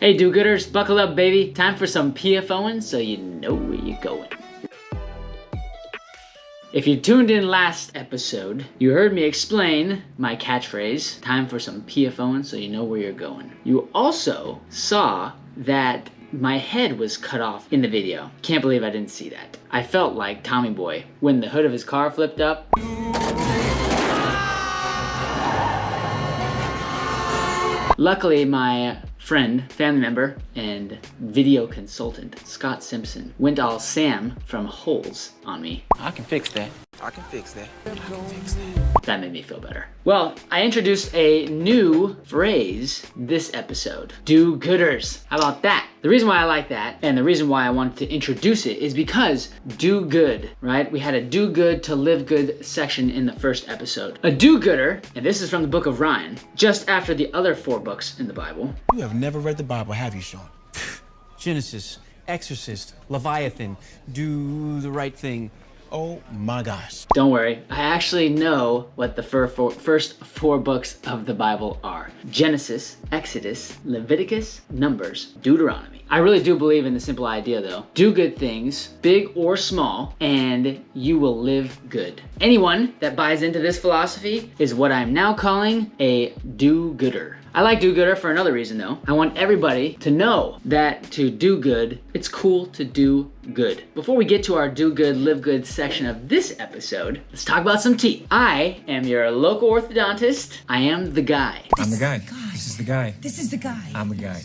Hey do-gooders, buckle up baby. Time for some PFO'n so you know where you're going. If you tuned in last episode, you heard me explain my catchphrase, time for some PFO'n so you know where you're going. You also saw that my head was cut off in the video. Can't believe I didn't see that. I felt like Tommy Boy when the hood of his car flipped up. Luckily, my friend, family member, and video consultant, Scott Simpson, went all Sam from Holes on me. I can fix that. That made me feel better. Well, I introduced a new phrase this episode, do-gooders. How about that? The reason why I like that, and the reason why I wanted to introduce it, is because do good, right? We had a do good to live good section in the first episode. A do-gooder, and this is from the book of Ryan, just after the other 4 books in the Bible. You have never read the Bible, have you, Sean? Genesis, Exorcist, Leviathan, do the right thing. Oh my gosh. Don't worry, I actually know what the first 4 books of the Bible are. Genesis, Exodus, Leviticus, Numbers, Deuteronomy. I really do believe in the simple idea though. Do good things, big or small, and you will live good. Anyone that buys into this philosophy is what I'm now calling a do-gooder. I like do-gooder for another reason though. I want everybody to know that to do good, it's cool to do good. Before we get to our do good, live good section of this episode, let's talk about some teeth. I am your local orthodontist. I am the guy. I'm the guy. This is the guy. This is the guy. I'm the guy.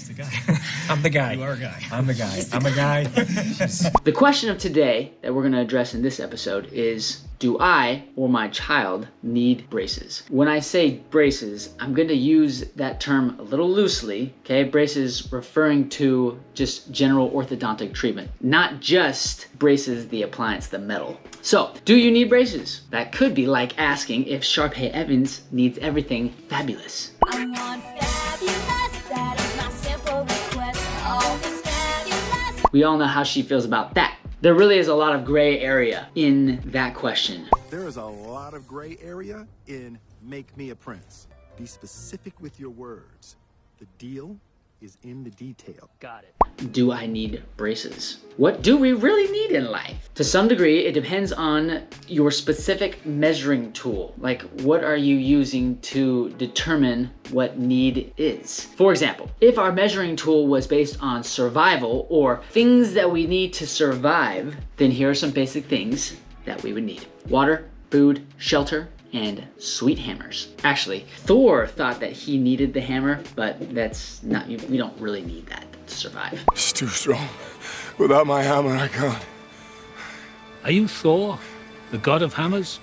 I'm the guy. You are a guy. I'm the guy. I'm a guy. The question of today that we're gonna address in this episode is, do I or my child need braces? When I say braces, I'm gonna use that term a little loosely, okay? Braces referring to just general orthodontic treatment, not just braces, the appliance, the metal. So, do you need braces? That could be like asking if Sharpay Evans needs everything fabulous. I want fabulous, that is my simple request. All things fabulous. We all know how she feels about that. There really is a lot of gray area in that question. There is a lot of gray area in make me a prince. Be specific with your words. The deal is in the detail. Got it. Do I need braces? What do we really need in life? To some degree, it depends on your specific measuring tool. Like, what are you using to determine what need is? For example, if our measuring tool was based on survival or things that we need to survive, then here are some basic things that we would need. Water, food, shelter, and sweet hammers. Actually, Thor thought that he needed the hammer, but that's not, we don't really need that to survive. It's too strong. Without my hammer, I can't. Are you Thor, the god of hammers?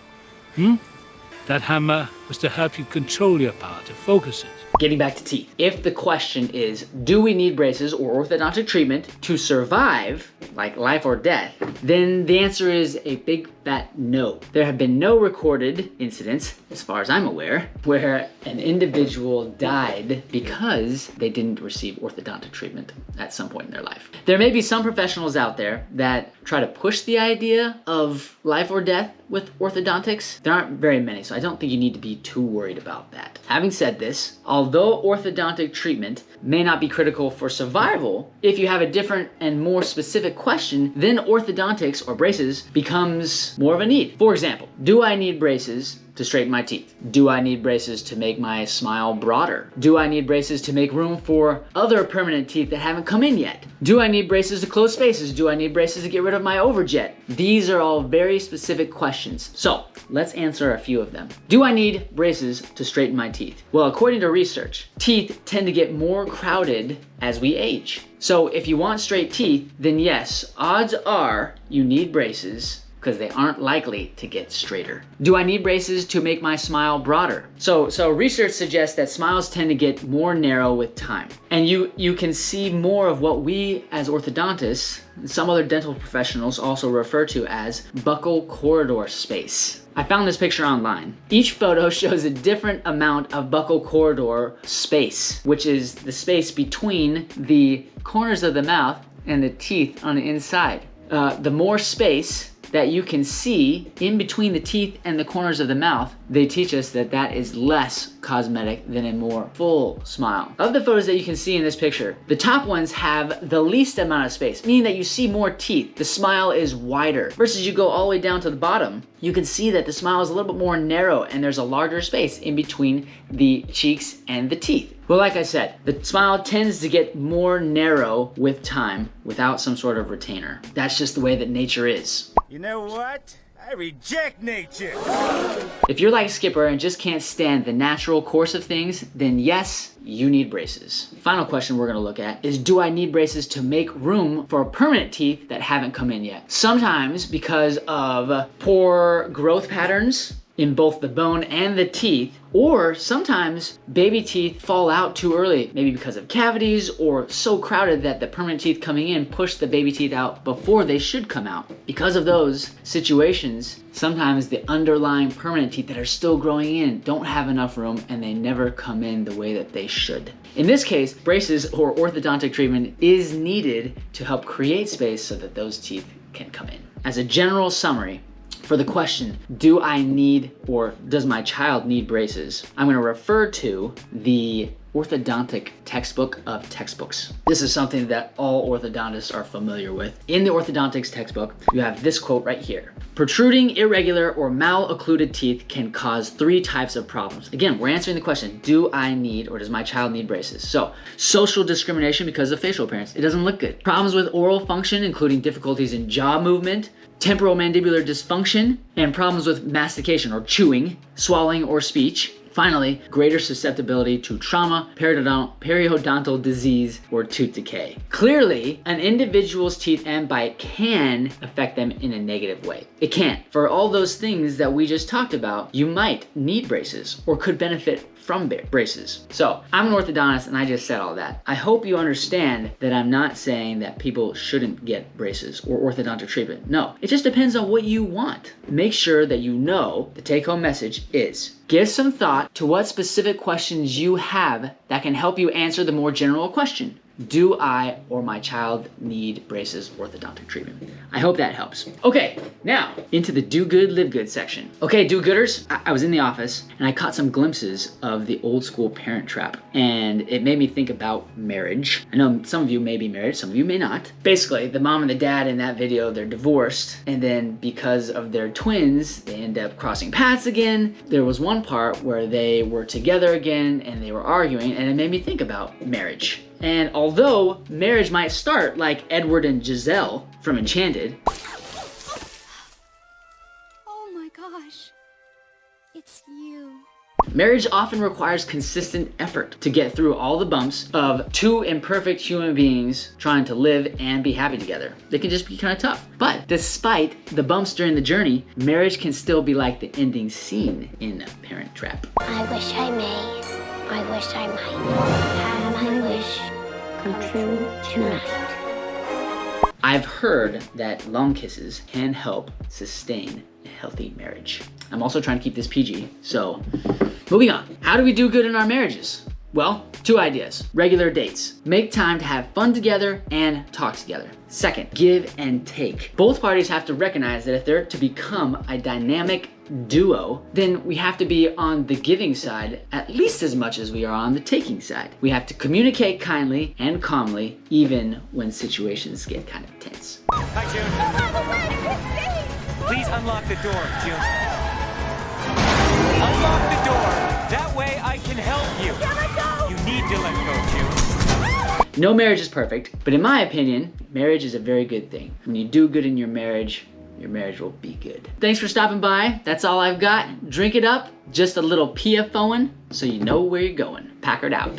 That hammer was to help you control your power, to focus it. Getting back to teeth. If the question is, do we need braces or orthodontic treatment to survive, like life or death, then the answer is a big fat no. There have been no recorded incidents, as far as I'm aware, where an individual died because they didn't receive orthodontic treatment at some point in their life. There may be some professionals out there that try to push the idea of life or death with orthodontics. There aren't very many, so I don't think you need to be too worried about that. Having said this, although orthodontic treatment may not be critical for survival, if you have a different and more specific question, then orthodontics or braces becomes more of a need. For example, do I need braces to straighten my teeth? Do I need braces to make my smile broader? Do I need braces to make room for other permanent teeth that haven't come in yet? Do I need braces to close spaces? Do I need braces to get rid of my overjet? These are all very specific questions. So let's answer a few of them. Do I need braces to straighten my teeth? Well, according to research, teeth tend to get more crowded as we age. So if you want straight teeth, then yes, odds are you need braces because they aren't likely to get straighter. Do I need braces to make my smile broader? So research suggests that smiles tend to get more narrow with time. And you can see more of what we as orthodontists and some other dental professionals also refer to as buccal corridor space. I found this picture online. Each photo shows a different amount of buccal corridor space, which is the space between the corners of the mouth and the teeth on the inside. The more space, that you can see in between the teeth and the corners of the mouth, they teach us that that is less cosmetic than a more full smile. Of the photos that you can see in this picture, the top ones have the least amount of space, meaning that you see more teeth. The smile is wider. Versus you go all the way down to the bottom, you can see that the smile is a little bit more narrow and there's a larger space in between the cheeks and the teeth. Well, like I said, the smile tends to get more narrow with time without some sort of retainer. That's just the way that nature is. You know what? I reject nature. If you're like Skipper and just can't stand the natural course of things, then yes, you need braces. Final question we're gonna look at is, do I need braces to make room for permanent teeth that haven't come in yet? Sometimes because of poor growth patterns in both the bone and the teeth, or sometimes baby teeth fall out too early, maybe because of cavities or so crowded that the permanent teeth coming in push the baby teeth out before they should come out. Because of those situations, sometimes the underlying permanent teeth that are still growing in don't have enough room and they never come in the way that they should. In this case, braces or orthodontic treatment is needed to help create space so that those teeth can come in. As a general summary, for the question, do I need or does my child need braces? I'm gonna refer to the orthodontic textbook of textbooks. This is something that all orthodontists are familiar with. In the orthodontics textbook, you have this quote right here. Protruding, irregular, or maloccluded teeth can cause 3 types of problems. Again, we're answering the question, do I need or does my child need braces? So, social discrimination because of facial appearance. It doesn't look good. Problems with oral function, including difficulties in jaw movement, temporomandibular dysfunction, and problems with mastication or chewing, swallowing, or speech. Finally, greater susceptibility to trauma, periodontal disease, or tooth decay. Clearly, an individual's teeth and bite can affect them in a negative way. It can. For all those things that we just talked about, you might need braces or could benefit from braces. So, I'm an orthodontist and I just said all that. I hope you understand that I'm not saying that people shouldn't get braces or orthodontic treatment. No, it just depends on what you want. Make sure that you know the take-home message is, give some thought to what specific questions you have that can help you answer the more general question. Do I or my child need braces orthodontic treatment? I hope that helps. Okay, now into the do good, live good section. Okay, do-gooders, I was in the office and I caught some glimpses of the old school parent trap and it made me think about marriage. I know some of you may be married, some of you may not. Basically, the mom and the dad in that video, they're divorced and then because of their twins, they end up crossing paths again. There was one part where they were together again and they were arguing and it made me think about marriage. And although marriage might start like Edward and Giselle from Enchanted. Oh my gosh. It's you. Marriage often requires consistent effort to get through all the bumps of 2 imperfect human beings trying to live and be happy together. They can just be kind of tough. But despite the bumps during the journey, marriage can still be like the ending scene in Parent Trap. I wish I may. I wish I might. Have my wish come true tonight. I've heard that long kisses can help sustain a healthy marriage. I'm also trying to keep this PG, so moving on. How do we do good in our marriages? Well, 2 ideas. Regular dates. Make time to have fun together and talk together. Second, give and take. Both parties have to recognize that if they're to become a dynamic duo, then we have to be on the giving side at least as much as we are on the taking side. We have to communicate kindly and calmly, even when situations get kind of tense. Hi, June. Please unlock the door, June. Unlock the door. That way I can help you. You need to let go, June. No marriage is perfect, but in my opinion, marriage is a very good thing. When you do good in your marriage will be good. Thanks for stopping by. That's all I've got. Drink it up. Just a little PFO'n so you know where you're going. Packard out.